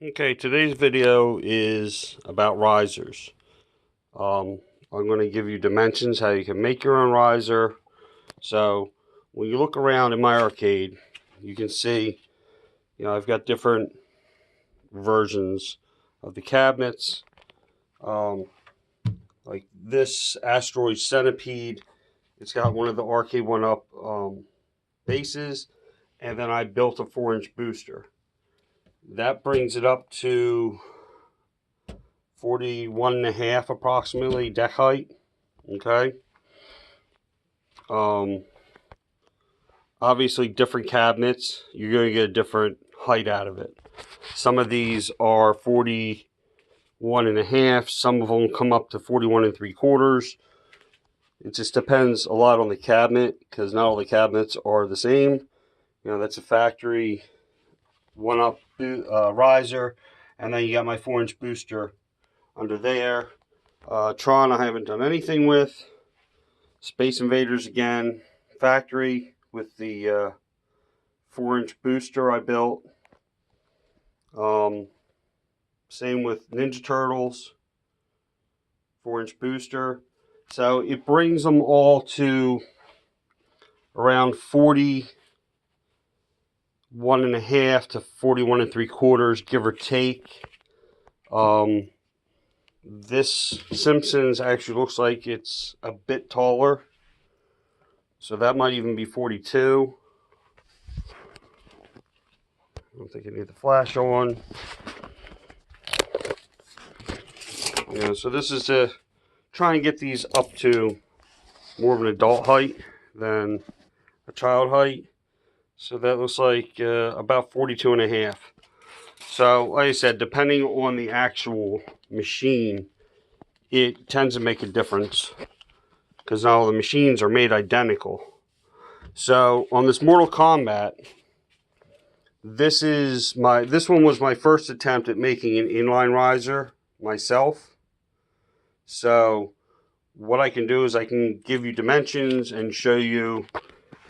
Okay, today's video is about risers. I'm going to give you dimensions, how you can make your own riser. So when you look around in my arcade, you can see, I've got different versions of the cabinets. Like this asteroid centipede, it's got one of the arcade1up bases, and then I built a 4-inch booster. That brings it up to 41.5 approximately deck height. Okay. Obviously different cabinets, you're going to get a different height out of it. Some of these are 41.5, some of them come up to 41.75. It just depends a lot on the cabinet, because not all the cabinets are the same. That's a factory 1-up riser, and then you got my 4-inch booster under there. Tron I haven't done anything with. Space Invaders again, factory with the 4-inch booster I built. Same with Ninja Turtles, 4-inch booster. So it brings them all to around 41.5 to 41.75, give or take. This Simpsons actually looks like it's a bit taller, so that might even be 42. I don't think I need the flash on. So this is to try and get these up to more of an adult height than a child height. So that looks like about 42.5. So like I said, depending on the actual machine, it tends to make a difference, because not all the machines are made identical. So on this Mortal Kombat, this one was my first attempt at making an inline riser myself. So what I can do is I can give you dimensions and show you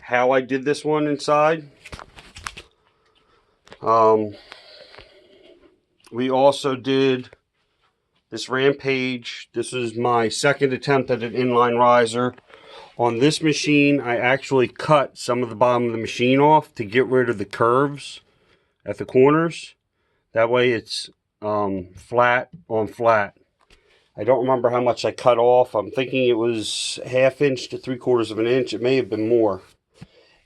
how I did this one inside. We also did this Rampage. This is my second attempt at an inline riser. On this machine, I actually cut some of the bottom of the machine off to get rid of the curves at the corners. That way it's flat on flat. I don't remember how much I cut off. I'm thinking it was 1/2 inch to 3/4 of an inch. It may have been more.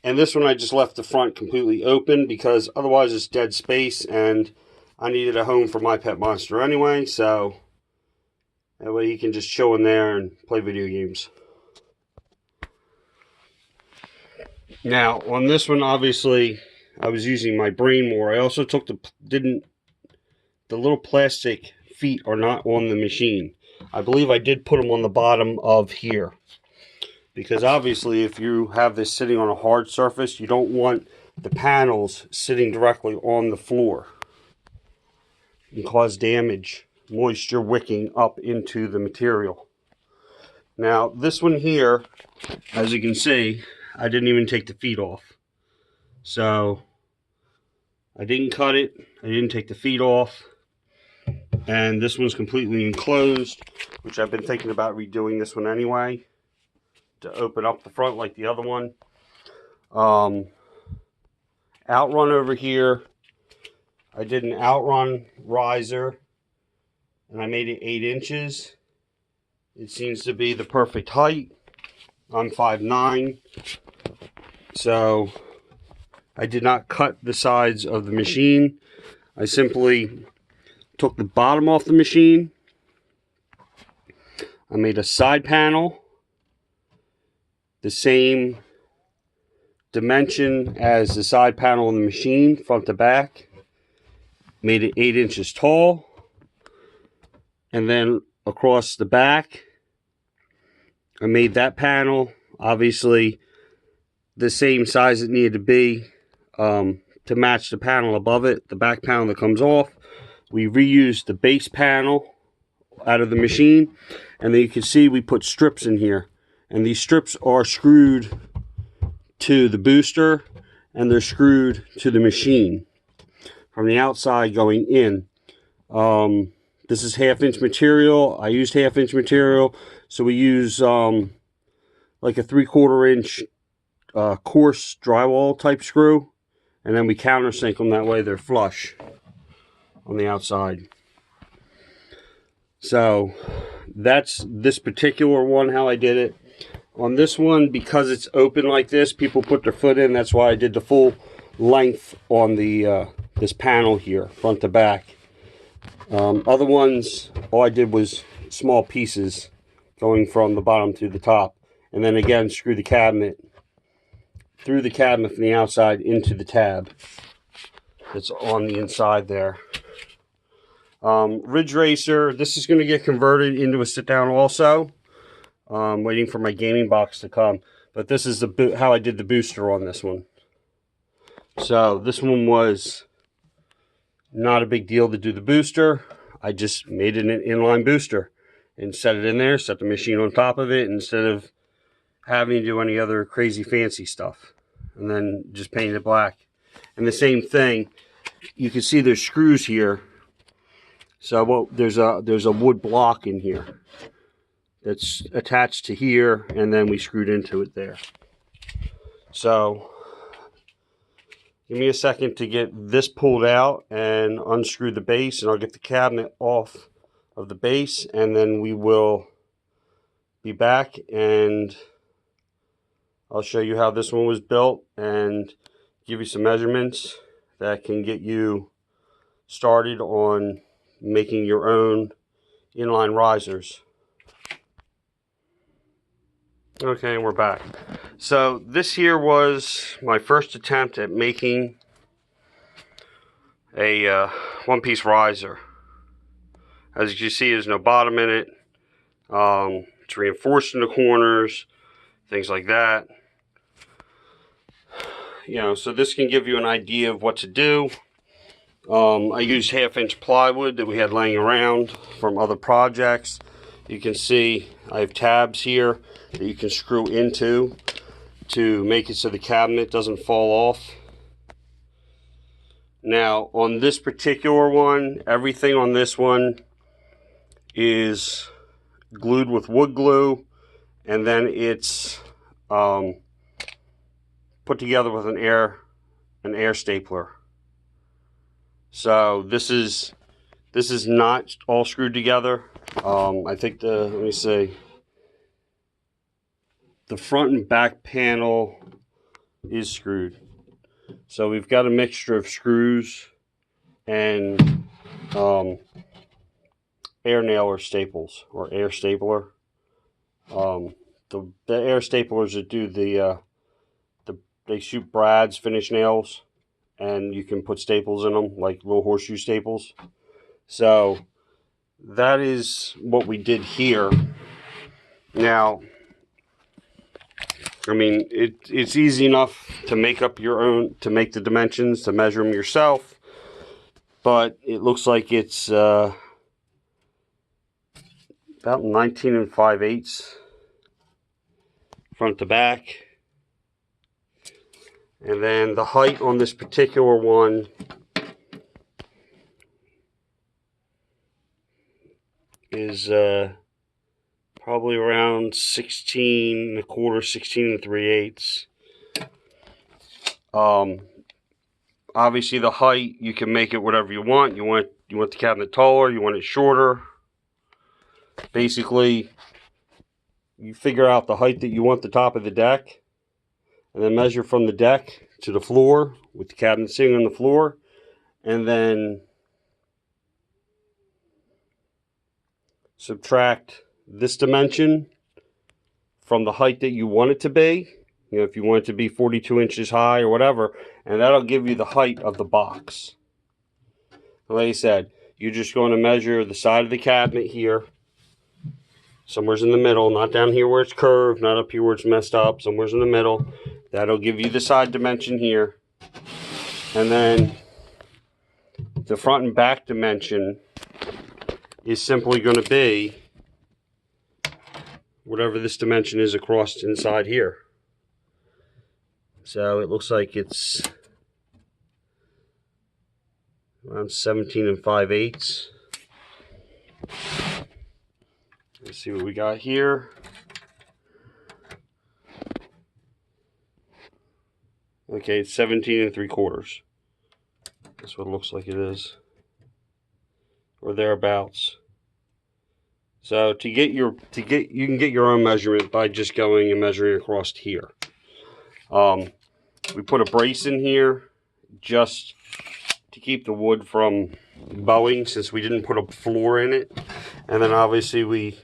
And this one I just left the front completely open, because otherwise it's dead space, and I needed a home for my pet monster anyway, so that way he can just chill in there and play video games. Now, on this one, obviously, I was using my brain more. I also took the little plastic feet are not on the machine. I believe I did put them on the bottom of here, because obviously if you have this sitting on a hard surface, you don't want the panels sitting directly on the floor. It can cause damage, moisture wicking up into the material. Now this one here, as you can see, I didn't even take the feet off. So I didn't cut it, I didn't take the feet off. And this one's completely enclosed, which I've been thinking about redoing this one anyway, to open up the front like the other one. Outrun over here, I did an outrun riser, and I made it 8 inches. It seems to be the perfect height. I'm 5'9", so I did not cut the sides of the machine. I simply took the bottom off the machine. I made a side panel the same dimension as the side panel on the machine, front to back. Made it 8 inches tall. And then across the back, I made that panel obviously the same size it needed to be to match the panel above it, the back panel that comes off. We reused the base panel out of the machine, and then you can see we put strips in here, and these strips are screwed to the booster and they're screwed to the machine from the outside going in. This is 1/2 inch material. I used 1/2 inch material, so we use like a 3/4 inch coarse drywall type screw, and then we countersink them, that way they're flush on the outside. So that's this particular one, how I did it. On this one, because it's open like this, people put their foot in. That's why I did the full length on the this panel here, front to back. Other ones, all I did was small pieces going from the bottom to the top, and then again screw the cabinet through the cabinet from the outside into the tab that's on the inside there. Ridge Racer, this is going to get converted into a sit down also. Waiting for my gaming box to come, but this is the how I did the booster on this one. So this one was not a big deal to do the booster. I just made it an inline booster and set it in there, set the machine on top of it instead of having to do any other crazy fancy stuff, and then just paint it black. And the same thing, you can see there's screws here. So there's a wood block in here that's attached to here, and then we screwed into it there. So give me a second to get this pulled out and unscrew the base, and I'll get the cabinet off of the base, and then we will be back and I'll show you how this one was built and give you some measurements that can get you started on making your own inline risers. Okay, we're back. So this here was my first attempt at making a one-piece riser. As you can see, there's no bottom in it. It's reinforced in the corners, things like that. You know, so this can give you an idea of what to do. I used 1/2 inch plywood that we had laying around from other projects. You can see I have tabs here that you can screw into to make it so the cabinet doesn't fall off. Now on this particular one, everything on this one is glued with wood glue, and then it's put together with an air stapler. So this is not all screwed together. I think let me see, the front and back panel is screwed. So we've got a mixture of screws and air nailer staples, or air stapler. The air staplers that do they shoot brads, finish nails, and you can put staples in them, like little horseshoe staples. So that is what we did here. Now, I mean, it's easy enough to make up your own, to make the dimensions, to measure them yourself, but it looks like it's about 19 5/8 front to back. And then the height on this particular one is probably around 16 1/4, 16 3/8. Obviously the height, you can make it whatever you want. You want the cabinet taller, you want it shorter. Basically, you figure out the height that you want the top of the deck, and then measure from the deck to the floor with the cabinet sitting on the floor, and then subtract this dimension from the height that you want it to be. You know, if you want it to be 42 inches high or whatever, and that'll give you the height of the box. Like I said, you're just going to measure the side of the cabinet here, somewhere's in the middle, not down here where it's curved, not up here where it's messed up, somewhere's in the middle. That'll give you the side dimension here. And then the front and back dimension is simply going to be whatever this dimension is across inside here. So it looks like it's around 17 5/8. Let's see what we got here. Okay, it's 17 3/4. That's what it looks like it is, or thereabouts. So you can get your own measurement by just going and measuring across here. We put a brace in here just to keep the wood from bowing, since we didn't put a floor in it. And then obviously we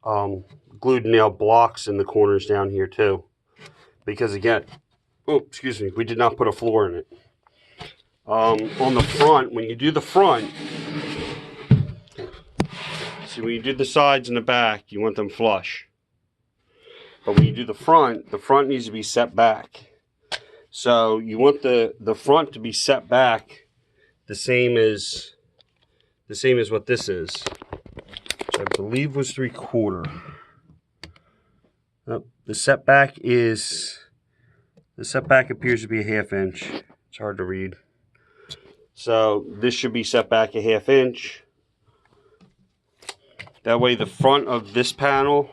glued nail blocks in the corners down here too, because again, we did not put a floor in it. On the front, when you do the front, see, when you do the sides and the back, you want them flush. But when you do the front needs to be set back. So you want the front to be set back the same as what this is, which I believe was 3/4. The setback appears to be a 1/2 inch. It's hard to read. So this should be set back a 1/2 inch. That way the front of this panel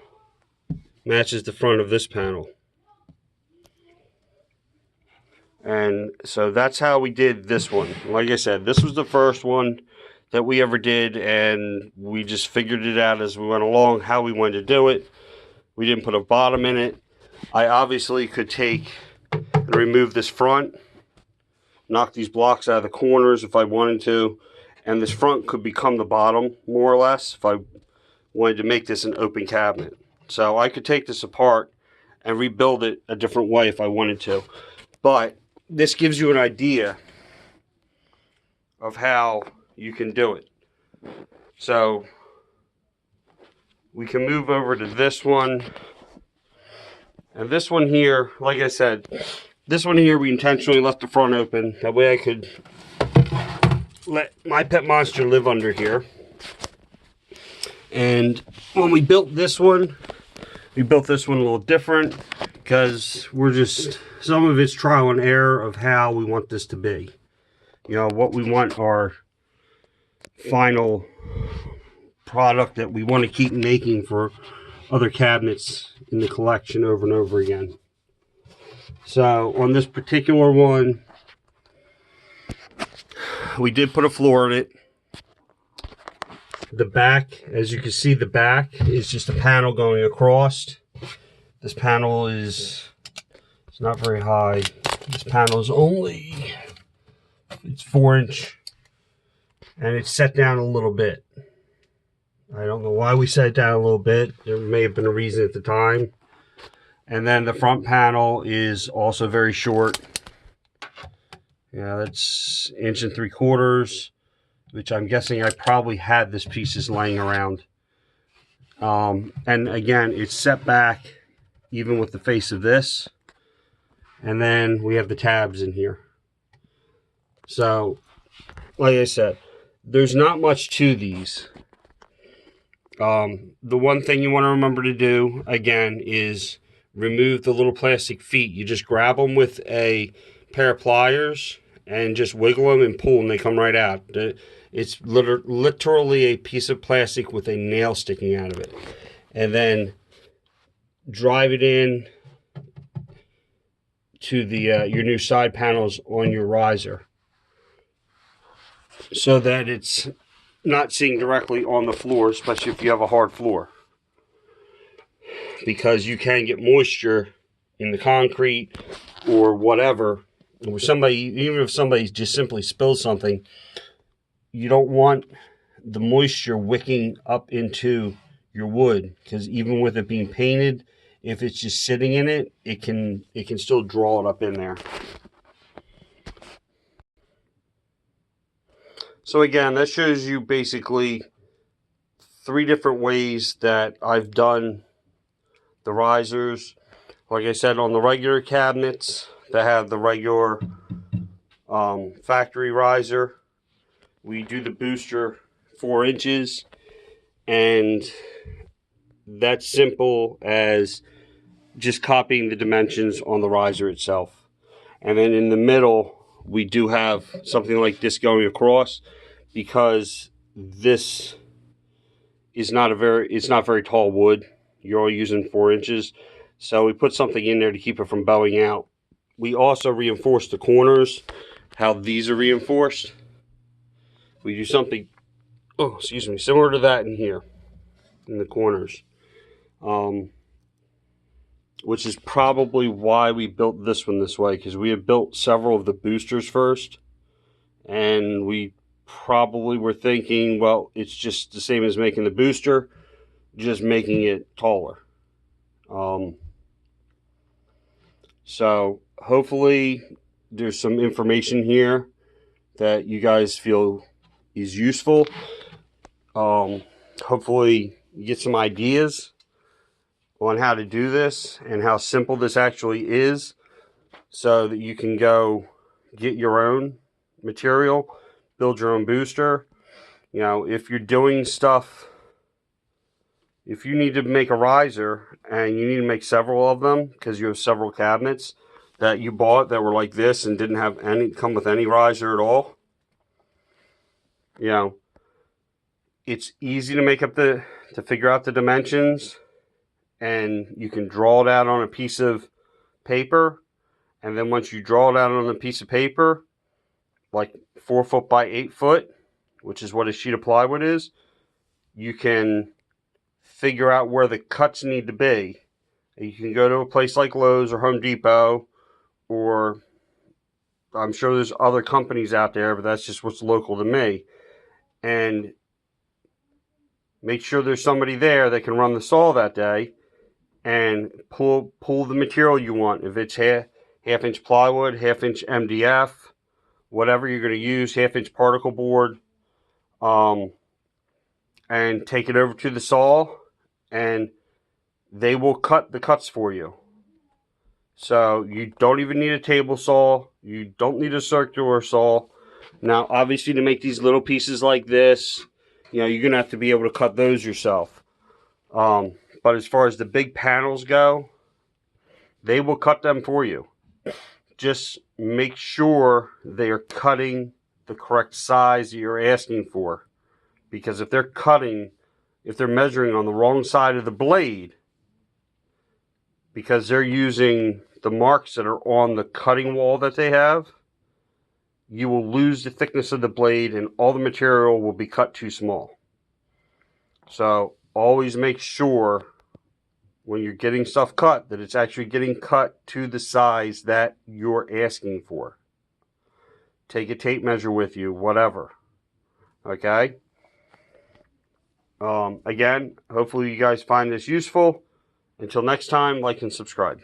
matches the front of this panel. And so that's how we did this one. Like I said, this was the first one that we ever did, and we just figured it out as we went along how we wanted to do it. We didn't put a bottom in it. I obviously could take and remove this front, knock these blocks out of the corners if I wanted to, and this front could become the bottom more or less if I wanted to make this an open cabinet. So I could take this apart and rebuild it a different way if I wanted to. But this gives you an idea of how you can do it. So we can move over to this one. And this one here, like I said, this one here we intentionally left the front open. That way I could let my pet monster live under here. And when we built this one a little different, because some of it's trial and error of how we want this to be. You know, what we want our final product that we want to keep making for other cabinets in the collection over and over again. So on this particular one, we did put a floor in it. The back, as you can see, the back is just a panel going across. This panel it's not very high. This panel is it's 4 inch, and it's set down a little bit. I don't know why we set it down a little bit. There may have been a reason at the time. And then the front panel is also very short. Yeah, that's 1 3/4 inches, which I'm guessing I probably had this pieces laying around. And again, it's set back even with the face of this. And then we have the tabs in here. So, like I said, there's not much to these. The one thing you want to remember to do, again, is remove the little plastic feet. You just grab them with a pair of pliers and just wiggle them and pull, and they come right out. It's literally a piece of plastic with a nail sticking out of it. And then drive it in to the your new side panels on your riser, so that it's not sitting directly on the floor, especially if you have a hard floor, because you can get moisture in the concrete or whatever. Or even if somebody just simply spills something, you don't want the moisture wicking up into your wood, because even with it being painted, if it's just sitting in it, it can still draw it up in there. So again, that shows you basically 3 different ways that I've done the risers. Like I said, on the regular cabinets that have the regular factory riser, we do the booster 4 inches, and that's simple as just copying the dimensions on the riser itself. And then in the middle, we do have something like this going across, because this it's not very tall wood. You're only using 4 inches. So we put something in there to keep it from bowing out. We also reinforce the corners, how these are reinforced. We do something, similar to that in here, in the corners. Which is probably why we built this one this way, because we had built several of the boosters first, and we probably were thinking, well, it's just the same as making the booster, just making it taller. So hopefully there's some information here that you guys feel is useful. Hopefully you get some ideas on how to do this and how simple this actually is, so that you can go get your own material, build your own booster. You know, if you're doing stuff, if you need to make a riser and you need to make several of them because you have several cabinets that you bought that were like this and didn't have any come with any riser at all, you know, it's easy to make up to figure out the dimensions, and you can draw it out on a piece of paper. And then once you draw it out on a piece of paper, like 4 foot by 8 foot, which is what a sheet of plywood is, you can figure out where the cuts need to be. You can go to a place like Lowe's or Home Depot, or I'm sure there's other companies out there, but that's just what's local to me. And make sure there's somebody there that can run the saw that day and pull the material you want. If it's half-inch plywood, half-inch MDF, whatever you're going to use, half-inch particle board, and take it over to the saw, and they will cut the cuts for you. So you don't even need a table saw. You don't need a circular saw. Now, obviously, to make these little pieces like this, you know, you're going to have to be able to cut those yourself. But as far as the big panels go, they will cut them for you. Just make sure they are cutting the correct size that you're asking for. Because if they're measuring on the wrong side of the blade, because they're using the marks that are on the cutting wall that they have, you will lose the thickness of the blade and all the material will be cut too small. So always make sure when you're getting stuff cut that it's actually getting cut to the size that you're asking for. Take a tape measure with you, whatever. Okay? Again, hopefully you guys find this useful. Until next time, like and subscribe.